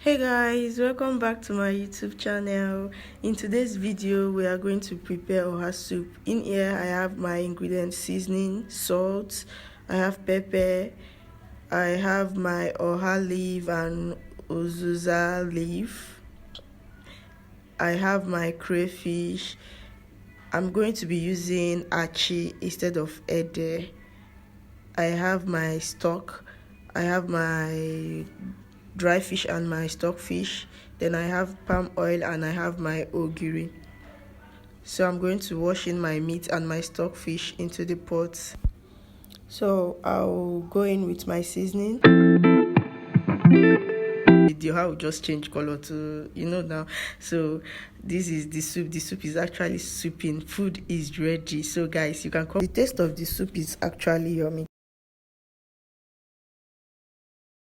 Hey guys, welcome back to my YouTube channel. In today's video we are going to prepare oha soup. In here I have my ingredients: seasoning, salt, I have pepper, I have my oha leaf and uziza leaf, I have my crayfish. I'm going to be using achi instead of ede. I have my stock, I have my dry fish and my stockfish, then I have palm oil and I have my ogiri. So I'm going to wash in my meat and my stockfish into the pot. So I'll go in with my seasoning. Video how will just change color to now. So this is the soup is actually souping. Food is ready. So guys, you can come. The taste of the soup is actually yummy.